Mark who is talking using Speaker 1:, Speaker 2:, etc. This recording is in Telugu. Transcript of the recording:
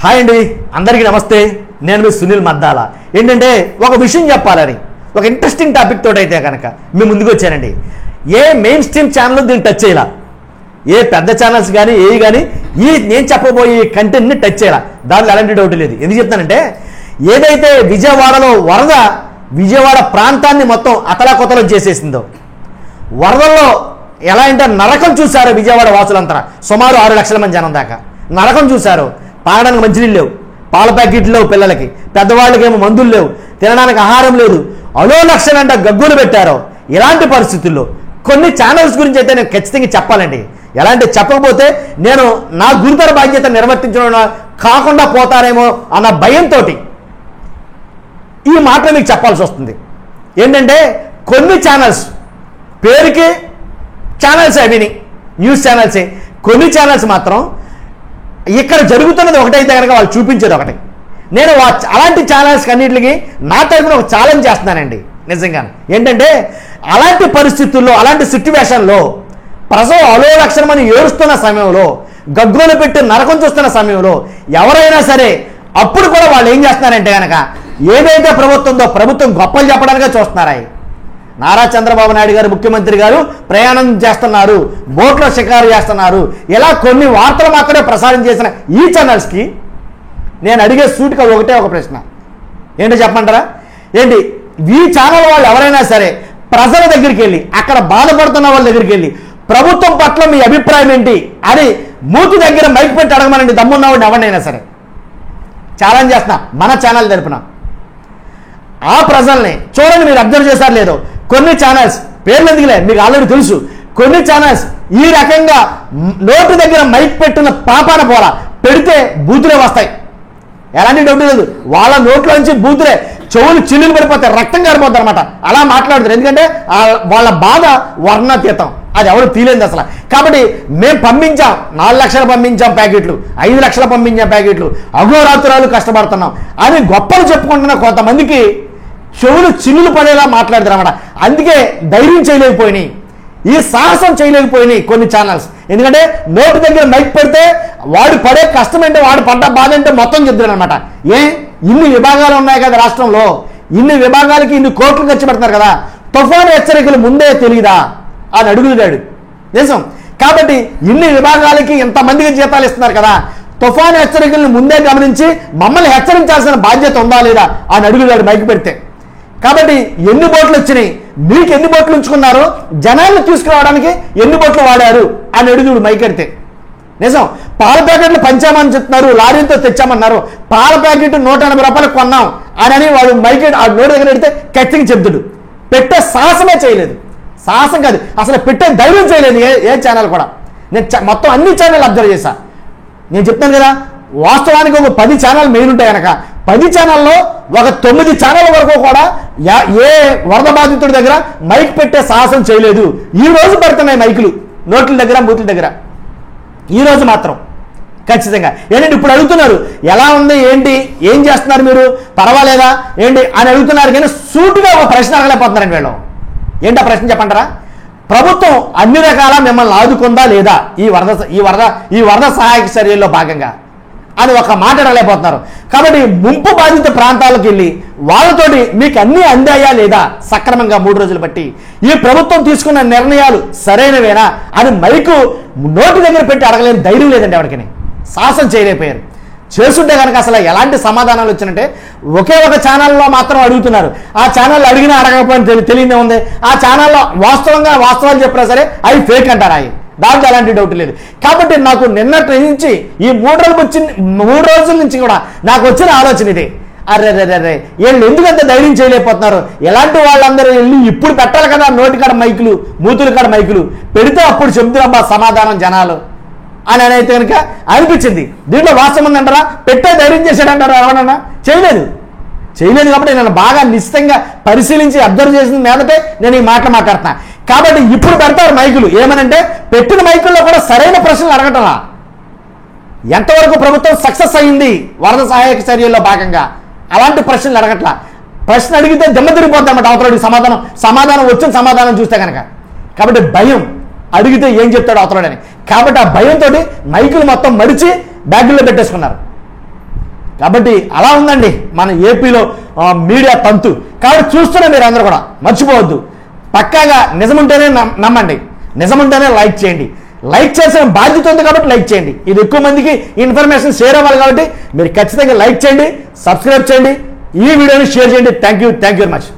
Speaker 1: హాయ్ అండి, అందరికీ నమస్తే. నేను మీ సునీల్ మద్దాల. ఏంటంటే ఒక విషయం చెప్పాలని ఒక ఇంట్రెస్టింగ్ టాపిక్ తోటి అయితే కనుక మీ ముందుకు వచ్చానండి. ఏ మెయిన్ స్ట్రీమ్ ఛానల్ దీన్ని టచ్ చేయాల, ఏ పెద్ద ఛానల్స్ కానీ ఏవి కానీ ఈ నేను చెప్పబోయే కంటెంట్ని టచ్ చేయాల, దాంట్లో ఎలాంటి డౌట్ లేదు. ఎందుకు చెప్తానంటే ఏదైతే విజయవాడలో వరద విజయవాడ ప్రాంతాన్ని మొత్తం అతలాకుతలం చేసేసిందో, వరదల్లో ఎలా అంటే నరకం చూశారు విజయవాడ వాసులంతా. సుమారు 6 లక్షల మంది జనం దాకా నరకం చూశారు. తాగడానికి మంచినీళ్ళు లేవు, పాల ప్యాకెట్లు లేవు, పిల్లలకి పెద్దవాళ్ళకి ఏమో మందులు లేవు, తినడానికి ఆహారం లేదు, అలో లక్షలంట గగ్గులు పెట్టారు. ఇలాంటి పరిస్థితుల్లో కొన్ని ఛానల్స్ గురించి అయితే నేను ఖచ్చితంగా చెప్పాలండి. ఎలాంటి చెప్పకపోతే నేను నా గురుతర బాధ్యత నిర్వర్తించడం కాకుండా పోతారేమో అన్న భయంతో ఈ మాట మీకు చెప్పాల్సి వస్తుంది. ఏంటంటే కొన్ని ఛానల్స్ పేరుకి ఛానల్స్ అవిని న్యూస్ ఛానల్సే, కొన్ని ఛానల్స్ మాత్రం ఇక్కడ జరుగుతున్నది ఒకటైతే కనుక వాళ్ళు చూపించేది ఒకటి. నేను అలాంటి ఛానల్స్ అన్నింటికి నా తరఫున ఒక ఛాలెంజ్ చేస్తున్నానండి. నిజంగా ఏంటంటే అలాంటి పరిస్థితుల్లో, అలాంటి సిట్యువేషన్లో ప్రజలు అలో లక్షల మంది ఏడుస్తున్న సమయంలో, గగ్గులు పెట్టి నరకం చూస్తున్న సమయంలో ఎవరైనా సరే అప్పుడు కూడా వాళ్ళు ఏం చేస్తున్నారంటే కనుక ఏదైతే ప్రభుత్వం ఉందో ప్రభుత్వం గొప్పలు చెప్పడానికే చూస్తున్నారా. నారా చంద్రబాబు నాయుడు గారు ముఖ్యమంత్రి గారు ప్రయాణం చేస్తున్నారు, బోట్లో షికారు చేస్తున్నారు, ఇలా కొన్ని వార్తలు మాత్రమే ప్రసారం చేసిన ఈ ఛానల్స్కి నేను అడిగే సూటిగా ఒకటే ఒక ప్రశ్న. ఏంటో చెప్పమంటారా? ఏంటి ఈ ఛానల్ వాళ్ళు ఎవరైనా సరే ప్రజల దగ్గరికి వెళ్ళి, అక్కడ బాధపడుతున్న వాళ్ళ దగ్గరికి వెళ్ళి ప్రభుత్వం పట్ల మీ అభిప్రాయం ఏంటి అని మూతి దగ్గర మైక్ పెట్టి అడగమనండి. దమ్మున్నవాడిని ఎవరినైనా సరే ఛాలెంజ్ చేస్తున్నా మన ఛానల్ తరపున. ఆ ప్రజల్ని చూడండి, మీరు అబ్జర్వ్ చేశారు లేదో, కొన్ని ఛానల్స్ పేర్లు ఎందుకులే, మీకు ఆల్రెడీ తెలుసు. కొన్ని ఛానల్స్ ఈ రకంగా నోటు దగ్గర మైక్ పెట్టిన పాపాన పోలా పెడితే బూతులే వస్తాయి, ఎలాంటి డౌట్ లేదు. వాళ్ళ నోట్లోంచి బూతులే, చెవులు చిల్లులు పడిపోతాయి, రక్తం కారిపోతారు అనమాట. అలా మాట్లాడుతారు, ఎందుకంటే వాళ్ళ బాధ వర్ణాతీతం, అది ఎవరు తీలేదు అసలు. కాబట్టి మేము పంపించాం, 4 లక్షలు పంపించాం ప్యాకెట్లు, 5 లక్షలు పంపించాం ప్యాకెట్లు, అఘోరాత్రాలు కష్టపడుతున్నాం అని గొప్పలు చెప్పుకుంటున్న కొంతమందికి చెవులు చిల్లులు పడేలా మాట్లాడతారు అన్నమాట. అందుకే ధైర్యం చేయలేకపోయినాయి, ఈ సాహసం చేయలేకపోయినాయి కొన్ని ఛానల్స్. ఎందుకంటే నోటు దగ్గర మైక్ పెడితే వాడు పడే కష్టం ఏంటో, వాడు పడ్డ బాధ ఏంటో మొత్తం చెప్తాడు అనమాట. ఇన్ని విభాగాలు ఉన్నాయి కదా రాష్ట్రంలో, ఇన్ని విభాగాలకి ఇన్ని కోట్లు ఖర్చు పెడతారు కదా, తుఫాను హెచ్చరికలు ముందే తెలియదా అని అడుగుతాడు. నిజం. కాబట్టి ఇన్ని విభాగాలకి ఇంతమందికి జీతాలు ఇస్తున్నారు కదా, తుఫాను హెచ్చరికలను ముందే గమనించి మమ్మల్ని హెచ్చరించాల్సిన బాధ్యత ఉందా లేదా అని అడుగుతాడు మైక్ పెడితే. కాబట్టి ఎన్ని బోట్లు వచ్చినాయి, మీకు ఎన్ని బోట్లు ఉంచుకున్నారు, జనాలను తీసుకురావడానికి ఎన్ని బోట్లు వాడారు అని అడుగుడు మైక్ ఎడితే. నిజం. పాల ప్యాకెట్లు పంచామని చెప్తున్నారు, లారీతో తెచ్చామన్నారు, పాల ప్యాకెట్ 180 రూపాయలకు కొన్నాం అని వాడు మైక్ ఆ నోటి దగ్గర ఎడితే ఖచ్చితంగా చెప్తాడు. పెట్టే సాహసమే చేయలేదు, సాహసం కాదు అసలు పెట్టే ధైర్యం చేయలేదు ఏ ఛానల్ కూడా. నేను మొత్తం అన్ని ఛానల్ అబ్జర్వ్ చేశా. నేను చెప్తాను కదా, వాస్తవానికి ఒక 10 ఛానల్ మెయిన్ ఉంటాయి కనుక 10 ఛానల్లో ఒక 9 ఛానల్ వరకు కూడా ఏ వరద బాధితుడి దగ్గర మైక్ పెట్టే సాహసం చేయలేదు. ఈ రోజు పడుతున్నాయి మైకులు నోట్ల దగ్గర, మూతుల దగ్గర. ఈ రోజు మాత్రం ఖచ్చితంగా. ఏంటంటే ఇప్పుడు అడుగుతున్నారు, ఎలా ఉంది ఏంటి, ఏం చేస్తున్నారు మీరు, పర్వాలేదా ఏంటి అని అడుగుతున్నారు. కానీ సూటిగా ఒక ప్రశ్న అడగలేకపోతున్నారండి వీళ్ళు. ఏంటి ఆ ప్రశ్న చెప్పంటారా? ప్రభుత్వం అన్ని రకాల మిమ్మల్ని ఆదుకుందా లేదా ఈ వరద సహాయక చర్యల్లో భాగంగా అని ఒక మాట అడగలేకపోతున్నారు. కాబట్టి ముంపు బాధిత ప్రాంతాలకు వెళ్ళి వాళ్ళతోటి మీకు అన్నీ అందాయా లేదా సక్రమంగా 3 రోజులు బట్టి ఈ ప్రభుత్వం తీసుకున్న నిర్ణయాలు సరైనవేనా అని మైకు నోటి దగ్గర పెట్టి అడగలేని ధైర్యం లేదండి ఎవరికని. సాహసం చేయలేకపోయారు. చేస్తుంటే కనుక అసలు ఎలాంటి సమాధానాలు వచ్చినట్టే ఒకే ఒక ఛానల్లో మాత్రం అడుగుతున్నారు. ఆ ఛానల్ అడిగినా అడగకపోయినా తెలియదే ఉంది. ఆ ఛానల్లో వాస్తవాలు చెప్పినా సరే అవి ఫేక్ అంటారు. అవి దాంట్లో ఎలాంటి డౌట్ లేదు. కాబట్టి నాకు నిన్నటి నుంచి ఈ 3 రోజుల నుంచి కూడా నాకు వచ్చిన ఆలోచన ఇది, అర్రే వీళ్ళు ఎందుకంత ధైర్యం చేయలేకపోతున్నారు, ఎలాంటి వాళ్ళందరూ వెళ్ళి ఇప్పుడు పెట్టాలి కదా నోటికాడ మైకులు, మూతుల కాడ మైకులు పెడితే అప్పుడు చెబుతున్నా సమాధానం జనాలు అని అయితే కనుక అనిపించింది. దీంట్లో వాస్తవం ఉందంటారా? పెట్టే ధైర్యం చేశాడంటారా? ఎవరన్నా చేయలేదు. కాబట్టి నేను బాగా నిశ్చితంగా పరిశీలించి అబ్జర్వ్ చేసిన మీదటే నేను ఈ మాటలు మాట్లాడుతున్నా. కాబట్టి ఇప్పుడు పెడతారు మైకులు, ఏమనంటే పెట్టిన మైకుల్లో కూడా సరైన ప్రశ్నలు అడగటలా. ఎంతవరకు ప్రభుత్వం సక్సెస్ అయ్యింది వరద సహాయక చర్యల్లో భాగంగా అలాంటి ప్రశ్నలు అడగట్లా. ప్రశ్న అడిగితే దెమ్మ తిరిగిపోద్ది అన్నమాట అవతలకి సమాధానం వచ్చిన సమాధానం చూస్తే కనుక. కాబట్టి భయం, అడిగితే ఏం చెప్తాడు అవతలడని. కాబట్టి ఆ భయంతో మైకులు మొత్తం మడిచి బ్యాగుల్లో పెట్టేసుకున్నారు. కాబట్టి అలా ఉందండి మన ఏపీలో మీడియా తంతు. కాబట్టి చూస్తున్న మీరు అందరూ కూడా మర్చిపోవద్దు, పక్కాగా నిజముంటేనే నమ్మండి, నిజముంటేనే లైక్ చేయండి. లైక్ చేసిన బాధ్యత ఉంది కాబట్టి లైక్ చేయండి. ఇది ఎక్కువ మందికి ఇన్ఫర్మేషన్ షేర్ అవ్వాలి కాబట్టి మీరు ఖచ్చితంగా లైక్ చేయండి, సబ్స్క్రైబ్ చేయండి, ఈ వీడియోని షేర్ చేయండి. Thank you very much.